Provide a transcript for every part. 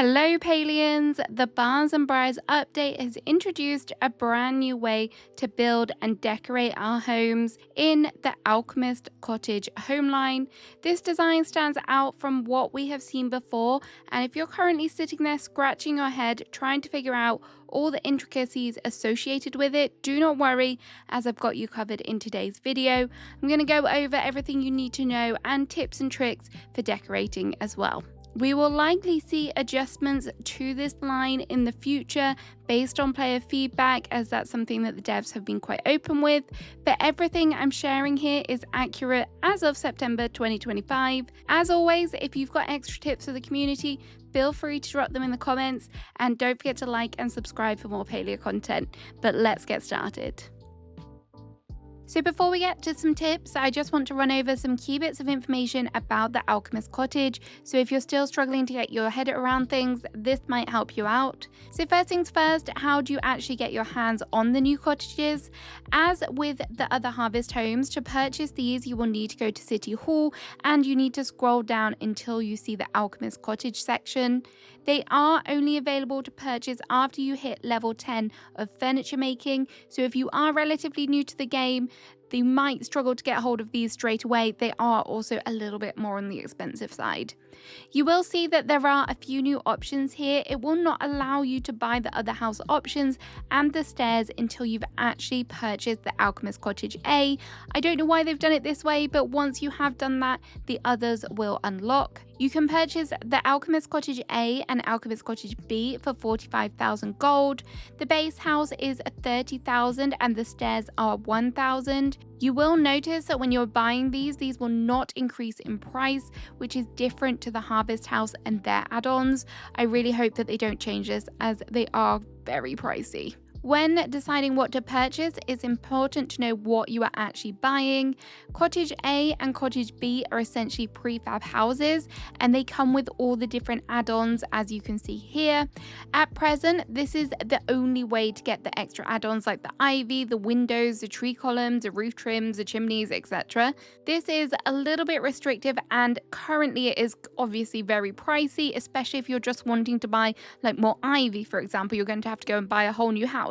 Hello Palians! The Barns and Briars update has introduced a brand new way to build and decorate our homes in the Alchemist Cottage home line. This design stands out from what we have seen before, and if you're currently sitting there scratching your head trying to figure out all the intricacies associated with it, do not worry, as I've got you covered in today's video. I'm going to go over everything you need to know and tips and tricks for decorating as well. We will likely see adjustments to this line in the future based on player feedback, as that's something that the devs have been quite open with, but everything I'm sharing here is accurate as of September 2025. As always, if you've got extra tips for the community, feel free to drop them in the comments, and don't forget to like and subscribe for more Palia content. But let's get started. So before we get to some tips, I just want to run over some key bits of information about the Alchemist Cottage. So if you're still struggling to get your head around things, this might help you out. So first things first, how do you actually get your hands on the new cottages? As with the other Harvest homes, to purchase these you will need to go to City Hall, and you need to scroll down until you see the Alchemist Cottage section. They are only available to purchase after you hit level 10 of furniture making, so if you are relatively new to the game, you might struggle to get hold of these straight away. They are also a little bit more on the expensive side. You will see that there are a few new options here. It will not allow you to buy the other house options and the stairs until you've actually purchased the Alchemist Cottage A. I don't know why they've done it this way, but once you have done that, the others will unlock. You can purchase the Alchemist Cottage A and Alchemist Cottage B for 45,000 gold. The base house is 30,000 and the stairs are 1,000. You will notice that when you're buying these will not increase in price, which is different to the Harvest house and their add-ons. I really hope that they don't change this, as they are very pricey. When deciding what to purchase, it's important to know what you are actually buying. Cottage A and Cottage B are essentially prefab houses, and they come with all the different add-ons, as you can see here. At present, this is the only way to get the extra add-ons like the ivy, the windows, the tree columns, the roof trims, the chimneys, etc. This is a little bit restrictive, and currently it is obviously very pricey, especially if you're just wanting to buy like more ivy, for example. You're going to have to go and buy a whole new house.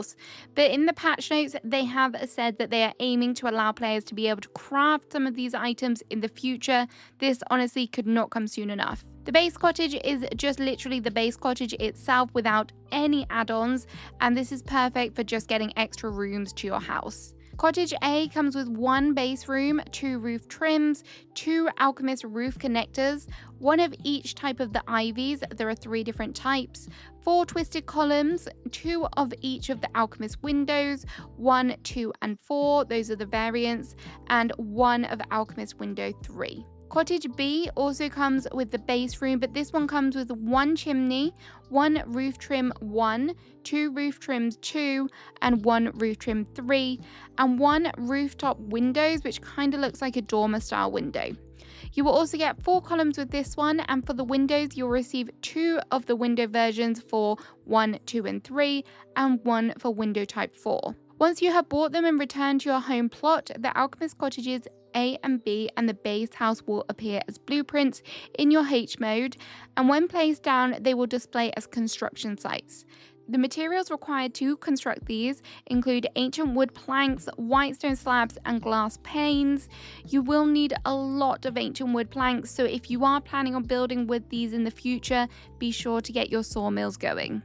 But in the patch notes, they have said that they are aiming to allow players to be able to craft some of these items in the future. This honestly could not come soon enough. The base cottage is just literally the base cottage itself without any add-ons, and this is perfect for just getting extra rooms to your house. Cottage A comes with one base room, 2 roof trims, 2 Alchemist roof connectors, 1 of each type of the ivies, there are 3 different types, 4 twisted columns, 2 of each of the Alchemist windows, 1, 2 and 4, those are the variants, and 1 of Alchemist window 3. Cottage B also comes with the base room, but this one comes with 1 chimney, 1 roof trim 1, 2 roof trims 2, and 1 roof trim 3, and 1 rooftop windows, which kind of looks like a dormer style window. You will also get 4 columns with this one, and for the windows you'll receive 2 of the window versions for 1, 2 and 3, and 1 for window type 4. Once you have bought them and returned to your home plot, the Alchemist Cottages A and B and the base house will appear as blueprints in your H mode, and when placed down they will display as construction sites. The materials required to construct these include ancient wood planks, white stone slabs and glass panes. You will need a lot of ancient wood planks, so if you are planning on building with these in the future, be sure to get your sawmills going.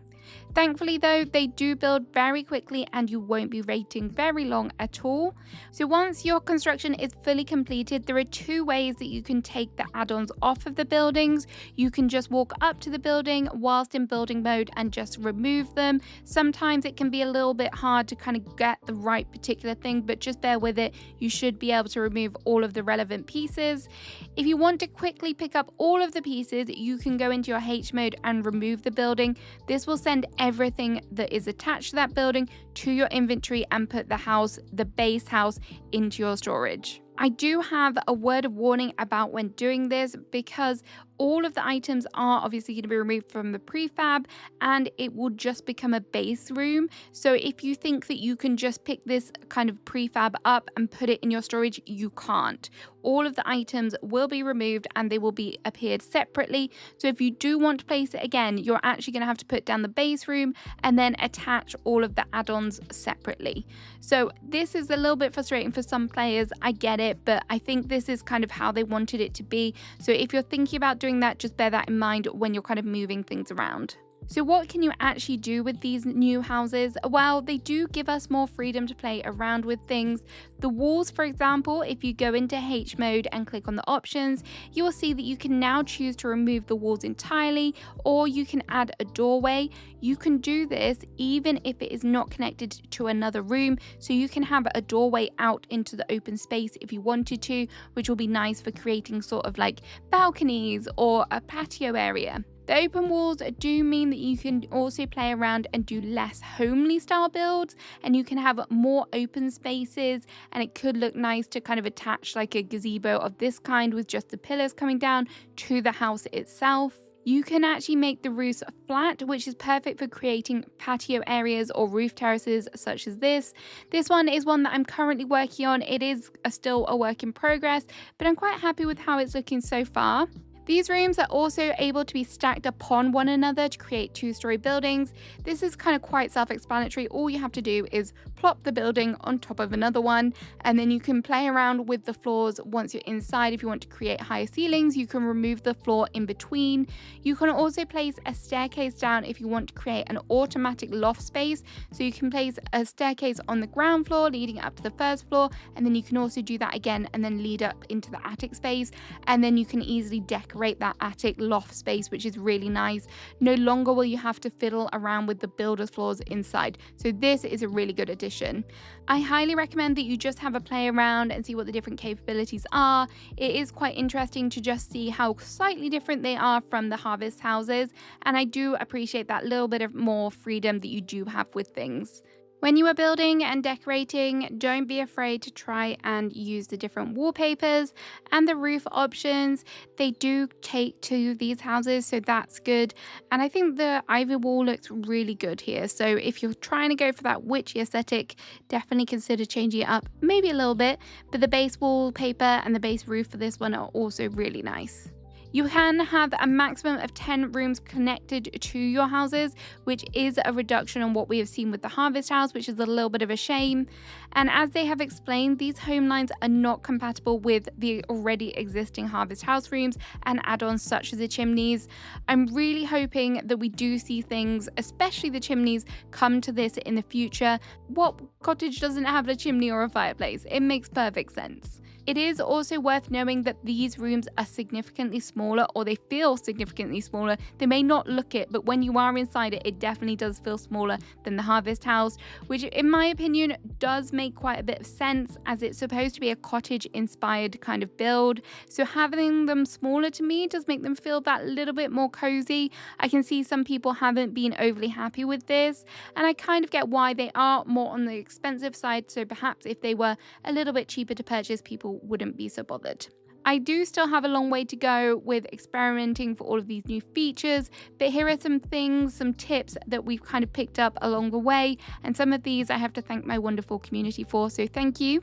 Thankfully though, they do build very quickly and you won't be waiting very long at all. So once your construction is fully completed, there are 2 ways that you can take the add-ons off of the buildings. You can just walk up to the building whilst in building mode and just remove them. Sometimes it can be a little bit hard to kind of get the right particular thing, but just bear with it. You should be able to remove all of the relevant pieces. If you want to quickly pick up all of the pieces, you can go into your H mode and remove the building. This will send everything that is attached to that building to your inventory and put the base house into your storage. I do have a word of warning about when doing this, because All of the items are obviously going to be removed from the prefab and it will just become a base room. So if you think that you can just pick this kind of prefab up and put it in your storage, you can't. All of the items will be removed and they will be appeared separately. So if you do want to place it again, you're actually going to have to put down the base room and then attach all of the add-ons separately. So this is a little bit frustrating for some players, I get it, but I think this is kind of how they wanted it to be. So if you're thinking about doing that, just bear that in mind when you're kind of moving things around. So what can you actually do with these new houses? Well, they do give us more freedom to play around with things. The walls, for example, if you go into H mode and click on the options, you will see that you can now choose to remove the walls entirely, or you can add a doorway. You can do this even if it is not connected to another room, so you can have a doorway out into the open space if you wanted to, which will be nice for creating sort of like balconies or a patio area. The open walls do mean that you can also play around and do less homely style builds, and you can have more open spaces, and it could look nice to kind of attach like a gazebo of this kind with just the pillars coming down to the house itself. You can actually make the roofs flat, which is perfect for creating patio areas or roof terraces such as this. This one is one that I'm currently working on. It is still a work in progress, but I'm quite happy with how it's looking so far. These rooms are also able to be stacked upon one another to create two-story buildings. This is kind of quite self-explanatory. All you have to do is plop the building on top of another one, and then you can play around with the floors once you're inside. If you want to create higher ceilings, you can remove the floor in between. You can also place a staircase down if you want to create an automatic loft space. So you can place a staircase on the ground floor leading up to the first floor, and then you can also do that again and then lead up into the attic space, and then you can easily decorate that attic loft space, which is really nice. No longer will you have to fiddle around with the builder's floors inside. So this is a really good addition. I highly recommend that you just have a play around and see what the different capabilities are. It is quite interesting to just see how slightly different they are from the harvest houses, and I do appreciate that little bit of more freedom that you do have with things. When you are building and decorating, don't be afraid to try and use the different wallpapers and the roof options. They do take to these houses, so that's good. And I think the ivy wall looks really good here. So if you're trying to go for that witchy aesthetic, definitely consider changing it up maybe a little bit. But the base wallpaper and the base roof for this one are also really nice. You can have a maximum of 10 rooms connected to your houses, which is a reduction on what we have seen with the Harvest House, which is a little bit of a shame. And as they have explained, these home lines are not compatible with the already existing Harvest House rooms and add-ons such as the chimneys. I'm really hoping that we do see things, especially the chimneys, come to this in the future. What cottage doesn't have a chimney or a fireplace? It makes perfect sense. It is also worth knowing that these rooms are significantly smaller, or they feel significantly smaller. They may not look it, but when you are inside it, it definitely does feel smaller than the Harvest House, which in my opinion does make quite a bit of sense, as it's supposed to be a cottage inspired kind of build. So having them smaller to me does make them feel that little bit more cozy. I can see some people haven't been overly happy with this, and I kind of get why. They are more on the expensive side, so perhaps if they were a little bit cheaper to purchase, people wouldn't be so bothered. I do still have a long way to go with experimenting for all of these new features, but here are some things, some tips that we've kind of picked up along the way, and some of these I have to thank my wonderful community for, so thank you.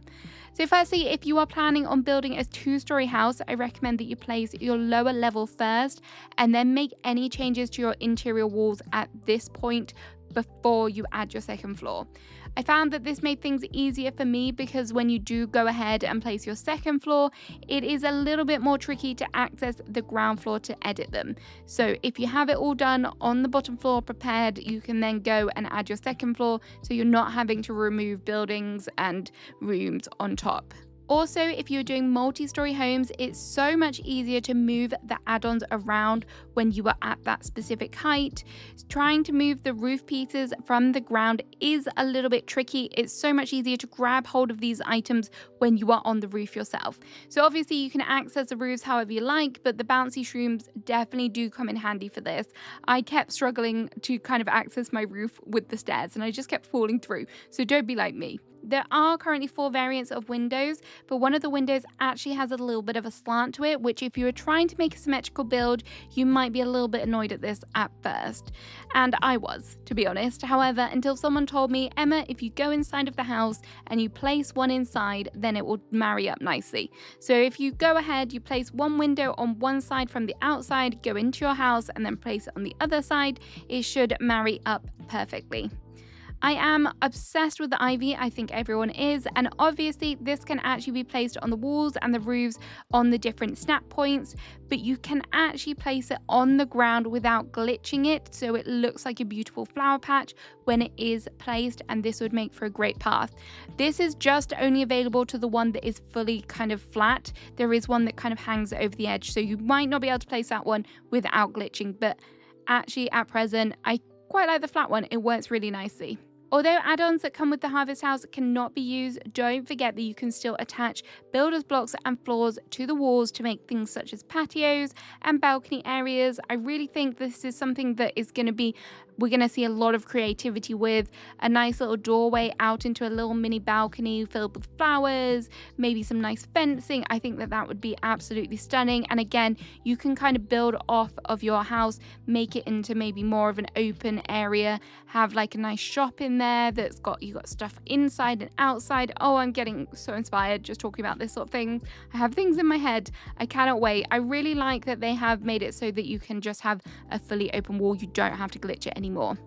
So firstly, if you are planning on building a two-story house, I recommend that you place your lower level first and then make any changes to your interior walls at this point before you add your second floor. I found that this made things easier for me because when you do go ahead and place your second floor, it is a little bit more tricky to access the ground floor to edit them. So if you have it all done on the bottom floor prepared, you can then go and add your second floor, so you're not having to remove buildings and rooms on top. Also, if you're doing multi-story homes, it's so much easier to move the add-ons around when you are at that specific height. Trying to move the roof pieces from the ground is a little bit tricky. It's so much easier to grab hold of these items when you are on the roof yourself. So obviously you can access the roofs however you like, but the bouncy shrooms definitely do come in handy for this. I kept struggling to kind of access my roof with the stairs and I just kept falling through. So don't be like me. There are currently 4 variants of windows, but one of the windows actually has a little bit of a slant to it, which if you were trying to make a symmetrical build, you might be a little bit annoyed at this at first. And I was, to be honest. However, until someone told me, Emma, if you go inside of the house and you place one inside, then it will marry up nicely. So if you go ahead, you place one window on one side from the outside, go into your house, and then place it on the other side, it should marry up perfectly. I am obsessed with the ivy, I think everyone is, and obviously this can actually be placed on the walls and the roofs on the different snap points, but you can actually place it on the ground without glitching it, so it looks like a beautiful flower patch when it is placed, and this would make for a great path. This is just only available to the one that is fully kind of flat. There is one that kind of hangs over the edge, so you might not be able to place that one without glitching, but actually at present, I quite like the flat one. It works really nicely. Although add-ons that come with the Harvest House cannot be used, don't forget that you can still attach builders blocks and floors to the walls to make things such as patios and balcony areas. I really think this is something that is going to be we're going to see a lot of creativity with. A nice little doorway out into a little mini balcony filled with flowers, maybe some nice fencing. I think that would be absolutely stunning. And again, you can kind of build off of your house, make it into maybe more of an open area, have like a nice shop in there that's you got stuff inside and outside. Oh, I'm getting so inspired just talking about this sort of thing. I have things in my head. I cannot wait. I really like that they have made it so that you can just have a fully open wall. You don't have to glitch it anymore.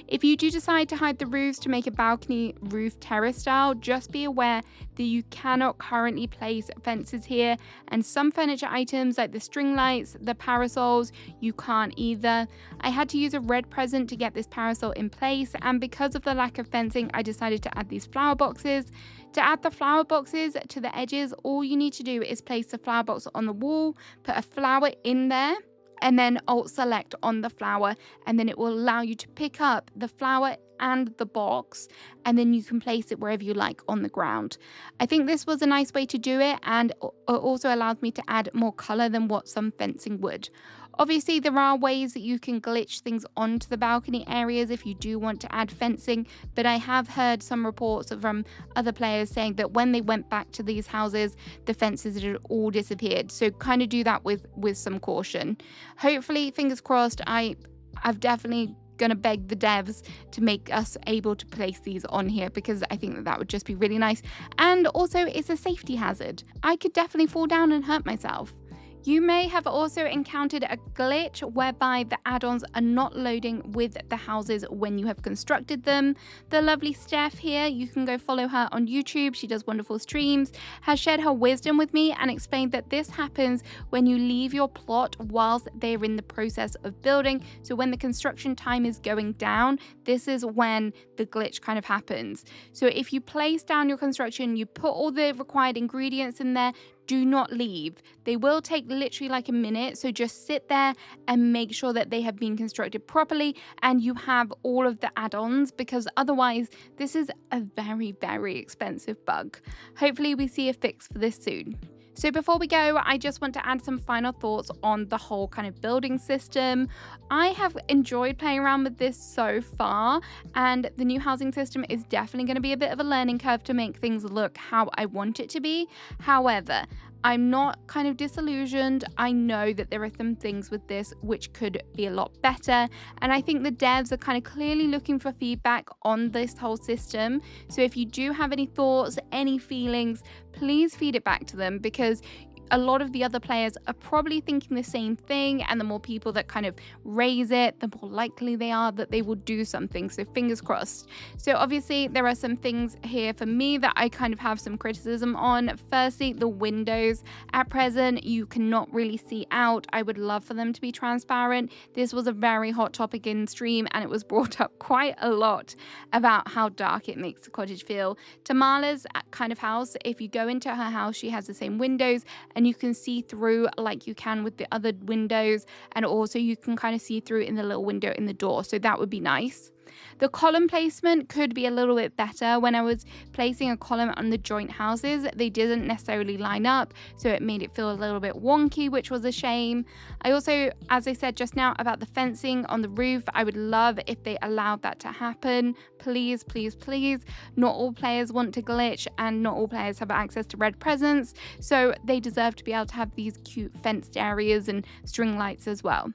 If you do decide to hide the roofs to make a balcony roof terrace style, just be aware that you cannot currently place fences here, and some furniture items like the string lights, the parasols, you can't either. I had to use a red present to get this parasol in place, and because of the lack of fencing, I decided to add these flower boxes. To add the flower boxes to the edges, all you need to do is place the flower box on the wall, put a flower in there, and then alt select on the flower, and then it will allow you to pick up the flower and the box, and then you can place it wherever you like on the ground. I think this was a nice way to do it, and it also allows me to add more color than what some fencing would. Obviously, there are ways that you can glitch things onto the balcony areas if you do want to add fencing, but I have heard some reports from other players saying that when they went back to these houses, the fences had all disappeared. So kind of do that with some caution. Hopefully, fingers crossed, I've definitely going to beg the devs to make us able to place these on here, because I think that would just be really nice. And also, it's a safety hazard. I could definitely fall down and hurt myself. You may have also encountered a glitch whereby the add-ons are not loading with the houses when you have constructed them. The lovely Steph here, you can go follow her on YouTube, she does wonderful streams, has shared her wisdom with me and explained that this happens when you leave your plot whilst they're in the process of building. So when the construction time is going down, this is when the glitch kind of happens. So if you place down your construction, you put all the required ingredients in there, do not leave. They will take literally like a minute, so just sit there and make sure that they have been constructed properly and you have all of the add-ons, because otherwise this is a very, very expensive bug. Hopefully we see a fix for this soon. So before we go, I just want to add some final thoughts on the whole kind of building system. I have enjoyed playing around with this so far, and the new housing system is definitely going to be a bit of a learning curve to make things look how I want it to be. However, I'm not kind of disillusioned. I know that there are some things with this which could be a lot better, and I think the devs are kind of clearly looking for feedback on this whole system. So if you do have any thoughts, any feelings, please feed it back to them, because a lot of the other players are probably thinking the same thing, and the more people that kind of raise it, the more likely they are that they will do something, so fingers crossed. So obviously there are some things here for me that I kind of have some criticism on. Firstly, the windows. At present, you cannot really see out. I would love for them to be transparent. This was a very hot topic in stream, and it was brought up quite a lot about how dark it makes the cottage feel. Tamala's kind of house, if you go into her house, she has the same windows, and you can see through like you can with the other windows, and also you can kind of see through in the little window in the door, so that would be nice. The column placement could be a little bit better. When I was placing a column on the joint houses, they didn't necessarily line up, so it made it feel a little bit wonky, which was a shame. I also, as I said just now about the fencing on the roof, I would love if they allowed that to happen. Please, please, please. Not all players want to glitch, and not all players have access to red presents, so they deserve to be able to have these cute fenced areas and string lights as well.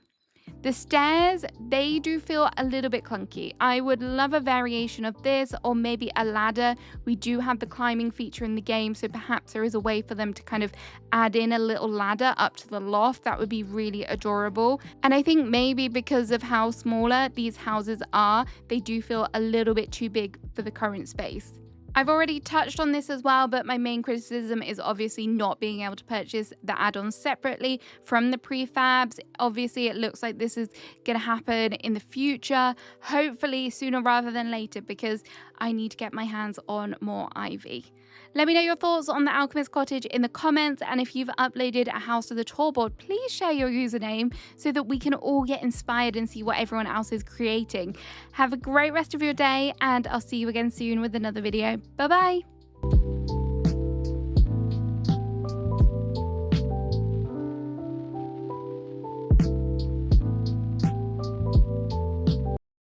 The stairs, they do feel a little bit clunky. I would love a variation of this, or maybe a ladder. We do have the climbing feature in the game, so perhaps there is a way for them to kind of add in a little ladder up to the loft. That would be really adorable. And I think maybe because of how smaller these houses are, they do feel a little bit too big for the current space. I've already touched on this as well, but my main criticism is obviously not being able to purchase the add-ons separately from the prefabs. Obviously, it looks like this is going to happen in the future, hopefully sooner rather than later, because I need to get my hands on more ivy. Let me know your thoughts on the Alchemist Cottage in the comments, and if you've uploaded a house to the tour board, please share your username so that we can all get inspired and see what everyone else is creating. Have a great rest of your day, and I'll see you again soon with another video. Bye bye!